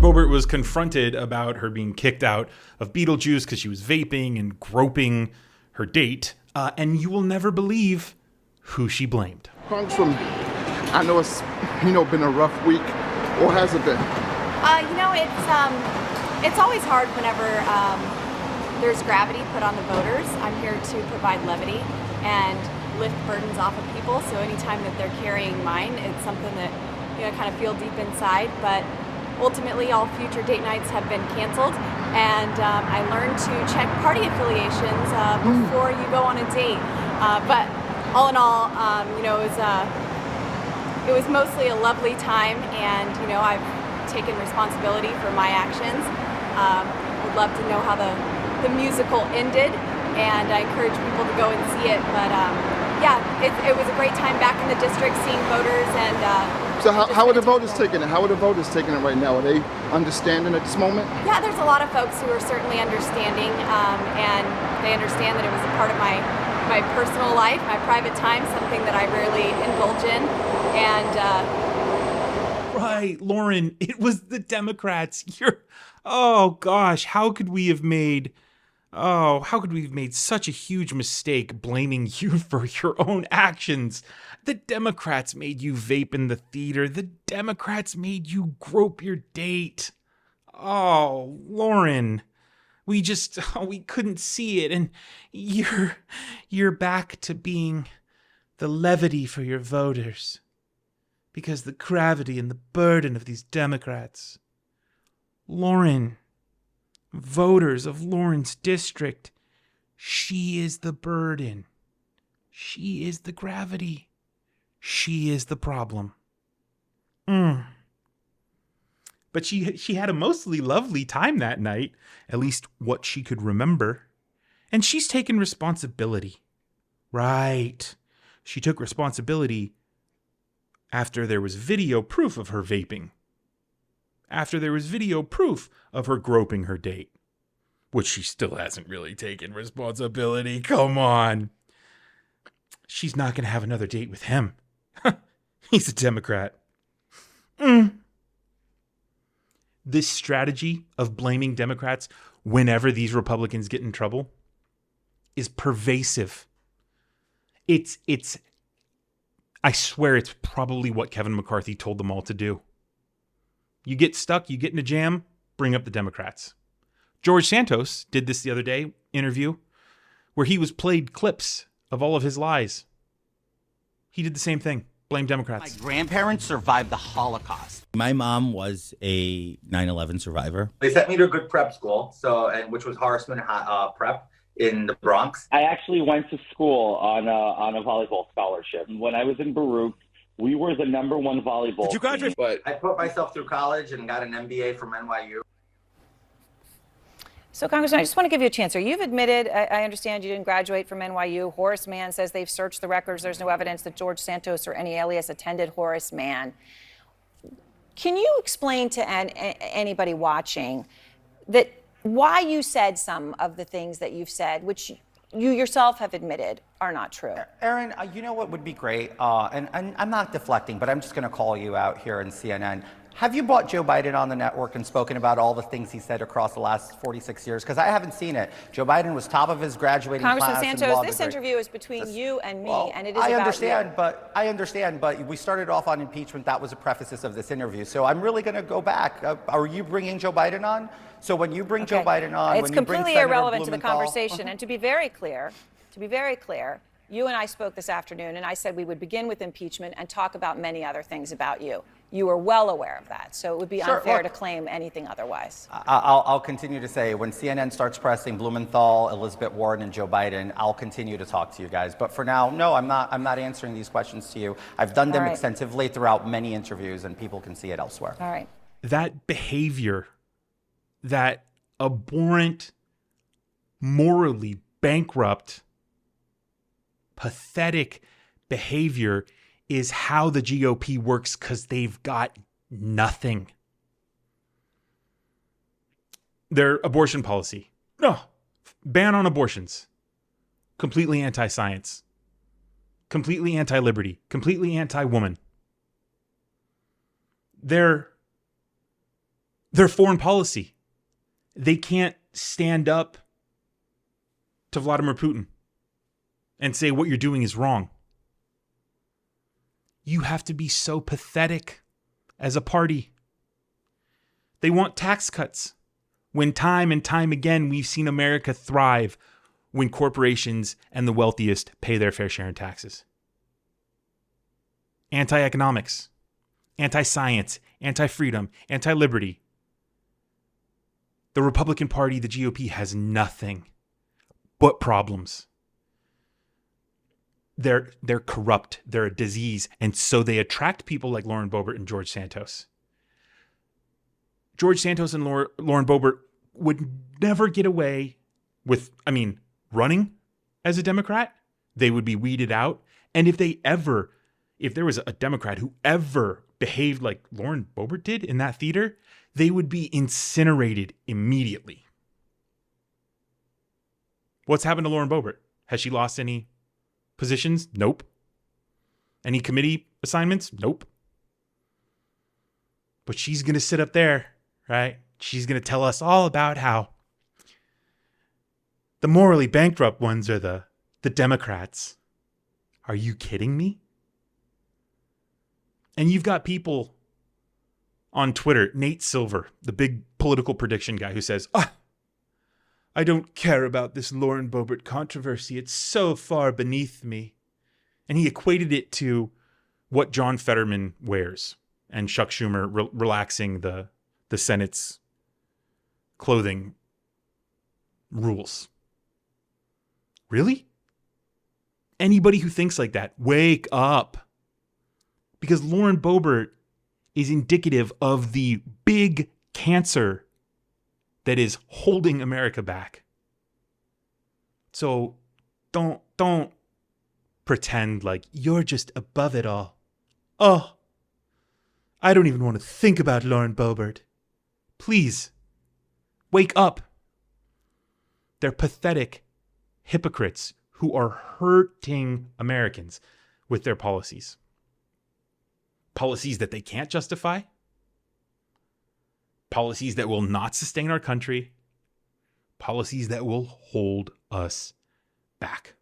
Boebert was confronted about her being kicked out of Beetlejuice because she was vaping and groping her date. And you will never believe who she blamed. Congresswoman, I know it's, been a rough week. Or has it been? It's always hard whenever there's gravity put on the voters. I'm here to provide levity and lift burdens off of people. So anytime that they're carrying mine, it's something that kind of feel deep inside. But ultimately, all future date nights have been canceled, and I learned to check party affiliations before you go on a date. But all in all, it was mostly a lovely time, and I've taken responsibility for my actions. Would love to know how the musical ended, and I encourage people to go and see it. But it was a great time back in the district, seeing voters and. So how are the voters taking it? How are the voters taking it right now? Are they understanding at this moment? Yeah, there's a lot of folks who are certainly understanding, and they understand that it was a part of my personal life, my private time, something that I rarely indulge in. And right, Lauren, it was the Democrats. Oh gosh, how could we have made such a huge mistake blaming you for your own actions? The Democrats made you vape in the theater. The Democrats made you grope your date. Oh, Lauren, we couldn't see it. And you're back to being the levity for your voters. Because the gravity and the burden of these Democrats. Lauren, voters of Lauren's district, she is the burden. She is the gravity. She is the problem. But she had a mostly lovely time that night, at least what she could remember. And she's taken responsibility. Right. She took responsibility after there was video proof of her vaping. After there was video proof of her groping her date. Which she still hasn't really taken responsibility. Come on. She's not going to have another date with him. He's a Democrat. This strategy of blaming Democrats whenever these Republicans get in trouble is pervasive. I swear it's probably what Kevin McCarthy told them all to do. You get stuck, you get in a jam, bring up the Democrats. George Santos did this the other day, interview, where he was played clips of all of his lies. He did the same thing. Blame Democrats. My grandparents survived the Holocaust. My mom was a 9/11 survivor. They sent me to a good prep school, which was Horseman Prep in the Bronx. I actually went to school on a volleyball scholarship. When I was in Baruch, we were the #1 volleyball. Did you graduate? But I put myself through college and got an MBA from NYU. So, Congressman, I just want to give you a chance here. You've admitted, I understand you didn't graduate from NYU. Horace Mann says they've searched the records. There's no evidence that George Santos or any alias attended Horace Mann. Can you explain to anybody watching that why you said some of the things that you've said, which you yourself have admitted are not true? Erin, you know what would be great? And I'm not deflecting, but I'm just going to call you out here in CNN. Have you brought Joe Biden on the network and spoken about all the things he said across the last 46 years? Because I haven't seen it. Joe Biden was top of his graduating class. Congressman Santos, this interview is between you and me, and it is about you. I understand, but we started off on impeachment. That was a preface of this interview. So I'm really going to go back. Are you bringing Joe Biden on? So when you bring Joe Biden on, it's completely irrelevant to the conversation. And to be very clear, you and I spoke this afternoon, and I said we would begin with impeachment and talk about many other things about you. You were well aware of that, so it would be unfair to claim anything otherwise. I'll continue to say, when CNN starts pressing Blumenthal, Elizabeth Warren, and Joe Biden, I'll continue to talk to you guys. But for now, no, I'm not answering these questions to you. I've done them extensively throughout many interviews, and people can see it elsewhere. All right. That behavior, that abhorrent, morally bankrupt, pathetic behavior is how the GOP works because they've got nothing. Their abortion policy. No. Ban on abortions. Completely anti-science. Completely anti-liberty. Completely anti-woman. Their their foreign policy. They can't stand up to Vladimir Putin and say what you're doing is wrong. You have to be so pathetic as a party. They want tax cuts when time and time again we've seen America thrive when corporations and the wealthiest pay their fair share in taxes. Anti-economics, anti-science, anti-freedom, anti-liberty. The Republican Party, the GOP, has nothing but problems. They're corrupt, they're a disease, and so they attract people like Lauren Boebert and George Santos. George Santos and Lauren Boebert would never get away with, running as a Democrat. They would be weeded out. And if there was a Democrat who ever behaved like Lauren Boebert did in that theater, they would be incinerated immediately. What's happened to Lauren Boebert? Has she lost any positions? Nope. Any committee assignments? Nope. But she's going to sit up there, right? She's going to tell us all about how the morally bankrupt ones are the Democrats. Are you kidding me? And you've got people on Twitter, Nate Silver, the big political prediction guy, who says, I don't care about this Lauren Boebert controversy. It's so far beneath me. And he equated it to what John Fetterman wears and Chuck Schumer relaxing the Senate's clothing rules. Really? Anybody who thinks like that, wake up. Because Lauren Boebert is indicative of the big cancer that is holding America back. So don't pretend like you're just above it all. Oh, I don't even want to think about Lauren Boebert. Please, wake up. They're pathetic hypocrites who are hurting Americans with their policies. Policies that they can't justify. Policies that will not sustain our country. Policies that will hold us back.